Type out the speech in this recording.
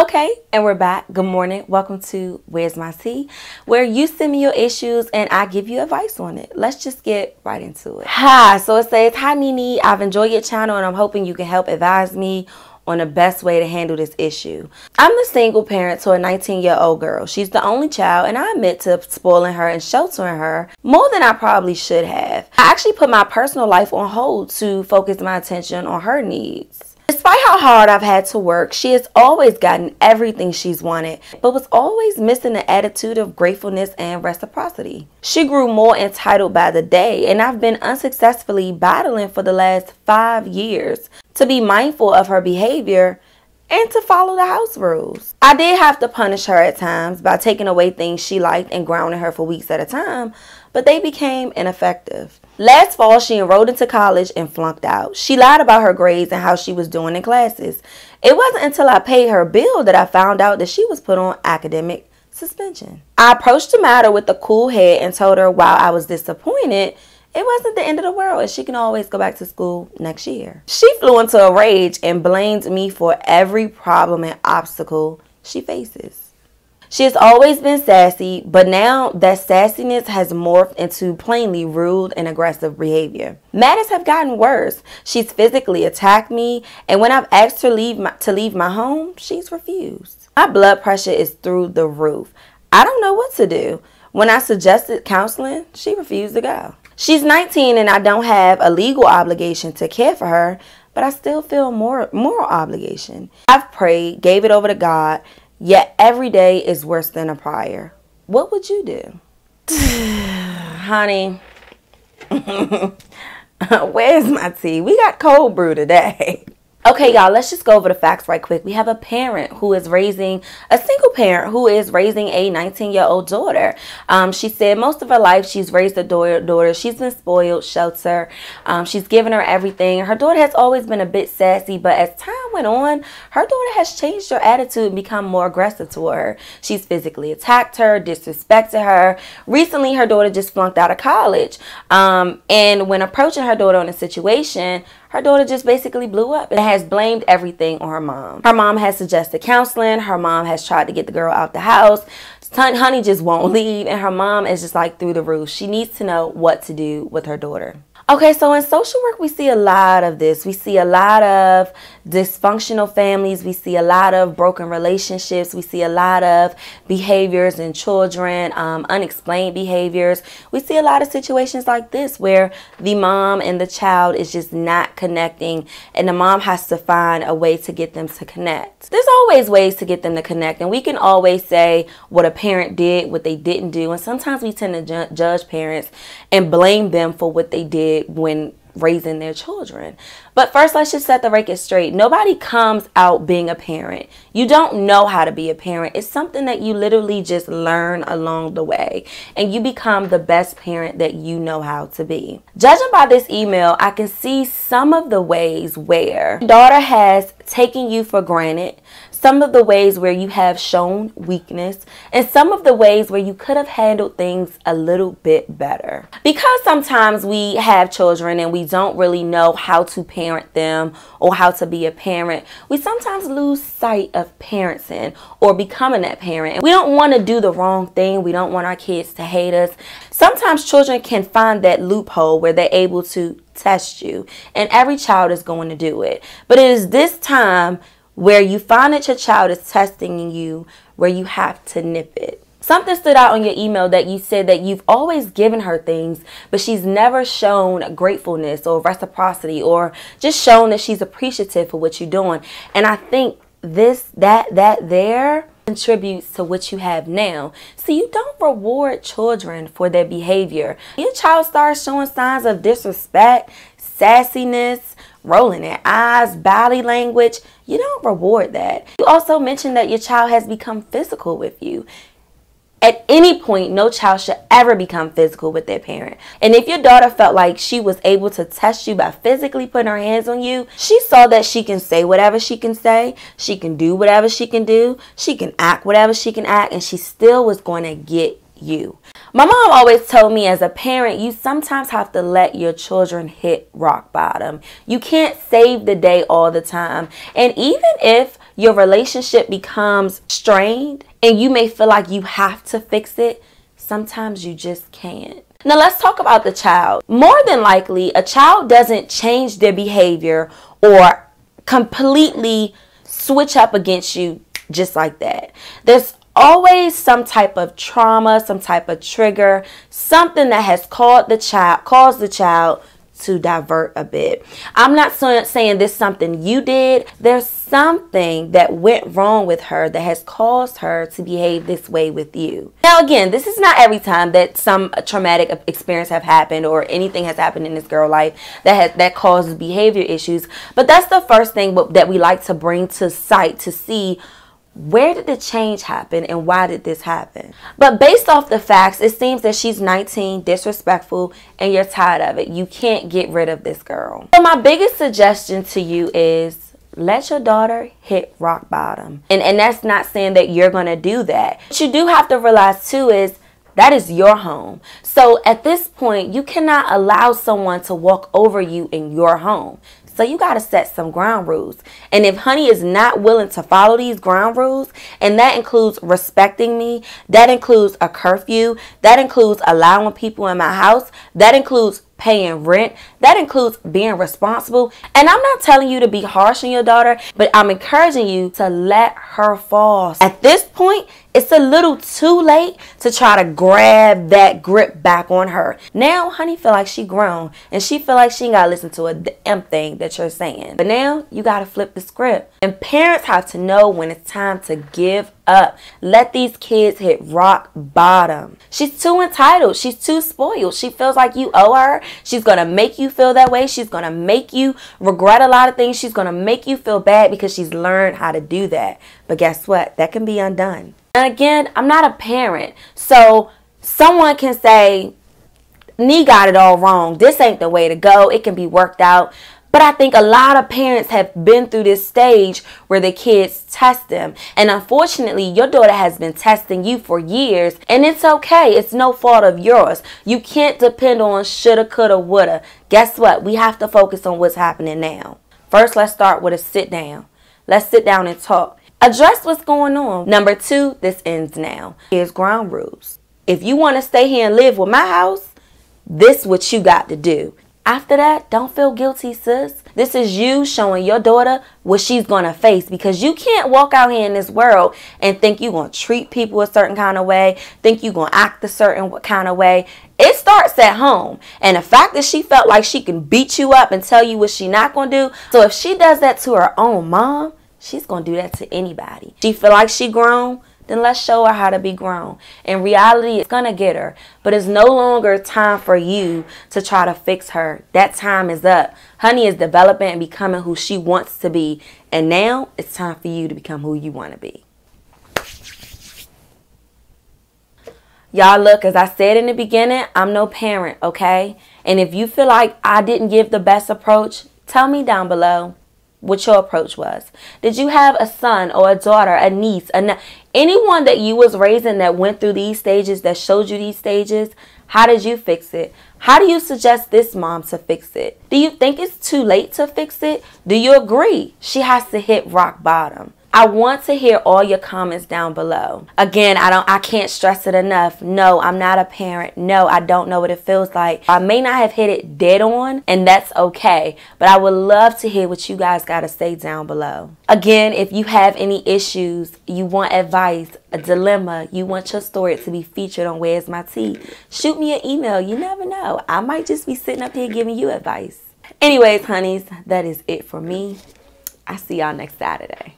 Okay, and we're back. Good morning. Welcome to Where's My Tea, where you send me your issues and I give you advice on it. Let's just get right into it. Hi, so it says, hi Nene, I've enjoyed your channel and I'm hoping you can help advise me on the best way to handle this issue. I'm the single parent to a 19-year-old girl. She's the only child and I admit to spoiling her and sheltering her more than I probably should have. I actually put my personal life on hold to focus my attention on her needs. Despite how hard I've had to work, she has always gotten everything she's wanted, but was always missing the attitude of gratefulness and reciprocity. She grew more entitled by the day, and I've been unsuccessfully battling for the last 5 years to be mindful of her behavior and to follow the house rules. I did have to punish her at times by taking away things she liked and grounding her for weeks at a time, but they became ineffective. Last fall, she enrolled into college and flunked out. She lied about her grades and how she was doing in classes. It wasn't until I paid her bill that I found out that she was put on academic suspension. I approached the matter with a cool head and told her while I was disappointed, it wasn't the end of the world and she can always go back to school next year. She flew into a rage and blamed me for every problem and obstacle she faces. She has always been sassy, but now that sassiness has morphed into plainly rude and aggressive behavior. Matters have gotten worse. She's physically attacked me, and when I've asked her to leave my home, she's refused. My blood pressure is through the roof. I don't know what to do. When I suggested counseling, she refused to go. She's 19 and I don't have a legal obligation to care for her, but I still feel moral obligation. I've prayed, gave it over to God, yet every day is worse than a prior. What would you do? Honey, where's my tea? We got cold brew today. Okay, y'all, let's just go over the facts right quick. We have a parent who is raising, a single parent who is raising a 19-year-old daughter. She said most of her life she's raised a daughter. She's been spoiled, sheltered. She's given her everything. Her daughter has always been a bit sassy, but as time went on, her daughter has changed her attitude and become more aggressive toward her. She's physically attacked her, disrespected her. Recently, her daughter just flunked out of college. And when approaching her daughter on a situation, her daughter just basically blew up and has blamed everything on her mom. Her mom has suggested counseling. Her mom has tried to get the girl out the house. Honey just won't leave, and her mom is just like through the roof. She needs to know what to do with her daughter. Okay, so in social work, we see a lot of this. We see a lot of dysfunctional families. We see a lot of broken relationships. We see a lot of behaviors in children, unexplained behaviors. We see a lot of situations like this where the mom and the child is just not connecting, and the mom has to find a way to get them to connect. There's always ways to get them to connect, and we can always say what a parent did, what they didn't do, and sometimes we tend to judge parents and blame them for what they did when raising their children. But first, let's just set the record straight. Nobody comes out being a parent. You don't know how to be a parent. It's something that you literally just learn along the way, and you become the best parent that you know how to be. Judging by this email, I can see some of the ways where your daughter has taken you for granted, some of the ways where you have shown weakness, and some of the ways where you could have handled things a little bit better. Because sometimes we have children and we don't really know how to parent them or how to be a parent, we sometimes lose sight of parenting or becoming that parent. We don't want to do the wrong thing. We don't want our kids to hate us. Sometimes children can find that loophole where they're able to test you, and every child is going to do it. But it is this time where you find that your child is testing you where you have to nip it. Something stood out on your email that you said that you've always given her things, but she's never shown gratefulness or reciprocity or just shown that she's appreciative for what you're doing. And I think that there contributes to what you have now. So you don't reward children for their behavior. Your child starts showing signs of disrespect, sassiness, rolling their eyes, body language. You don't reward that. You also mentioned that your child has become physical with you. At any point, no child should ever become physical with their parent. And if your daughter felt like she was able to test you by physically putting her hands on you, she saw that she can say whatever she can say, she can do whatever she can do, she can act whatever she can act, and she still was going to get you. My mom always told me, as a parent, you sometimes have to let your children hit rock bottom. You can't save the day all the time. And even if your relationship becomes strained and you may feel like you have to fix it, sometimes you just can't. Now let's talk about the child. More than likely, a child doesn't change their behavior or completely switch up against you just like that. There's always some type of trauma, some type of trigger, something that has caused the child to divert a bit. I'm not saying this is something you did. There's something that went wrong with her that has caused her to behave this way with you. Now again, this is not every time that some traumatic experience have happened or anything has happened in this girl's life that causes behavior issues, but that's the first thing that we like to bring to sight to see, where did the change happen and why did this happen? But based off the facts, it seems that she's 19, disrespectful, and you're tired of it. You can't get rid of this girl. So my biggest suggestion to you is let your daughter hit rock bottom. And that's not saying that you're going to do that. What you do have to realize too is that is your home. So at this point, you cannot allow someone to walk over you in your home. So you got to set some ground rules. And if honey is not willing to follow these ground rules, and that includes respecting me, that includes a curfew, that includes allowing people in my house, that includes paying rent, that includes being responsible. And I'm not telling you to be harsh on your daughter, but I'm encouraging you to let her fall. At this point, it's a little too late to try to grab that grip back on her. Now, honey feel like she grown and she feel like she ain't got to listen to a damn thing that you're saying. But now, you got to flip the script. And parents have to know when it's time to give up. Let these kids hit rock bottom. She's too entitled. She's too spoiled. She feels like you owe her. She's going to make you feel that way. She's going to make you regret a lot of things. She's going to make you feel bad because she's learned how to do that. But guess what? That can be undone. And again, I'm not a parent. So someone can say, Nee got it all wrong. This ain't the way to go. It can be worked out. But I think a lot of parents have been through this stage where the kids test them. And unfortunately, your daughter has been testing you for years. And it's okay. It's no fault of yours. You can't depend on shoulda, coulda, woulda. Guess what? We have to focus on what's happening now. First, let's start with a sit down. Let's sit down and talk. Address what's going on. Number 2, this ends now. Here's ground rules. If you want to stay here and live with my house, this is what you got to do. After that, don't feel guilty, sis. This is you showing your daughter what she's going to face, because you can't walk out here in this world and think you're going to treat people a certain kind of way, think you're going to act a certain kind of way. It starts at home. And the fact that she felt like she can beat you up and tell you what she's not going to do. So if she does that to her own mom, she's going to do that to anybody. She feel like she grown, then let's show her how to be grown. In reality, it's going to get her. But it's no longer time for you to try to fix her. That time is up. Honey is developing and becoming who she wants to be. And now it's time for you to become who you want to be. Y'all, look, as I said in the beginning, I'm no parent, okay? And if you feel like I didn't give the best approach, tell me down below what your approach was. Did you have a son or a daughter, a niece, anyone that you was raising that went through these stages, that showed you these stages? How did you fix it? How do you suggest this mom to fix it? Do you think it's too late to fix it? Do you agree she has to hit rock bottom? I want to hear all your comments down below. Again, I can't stress it enough. No, I'm not a parent. No, I don't know what it feels like. I may not have hit it dead on, and that's okay. But I would love to hear what you guys got to say down below. Again, if you have any issues, you want advice, a dilemma, you want your story to be featured on Where's My Tea, shoot me an email. You never know. I might just be sitting up here giving you advice. Anyways, honeys, that is it for me. I'll see y'all next Saturday.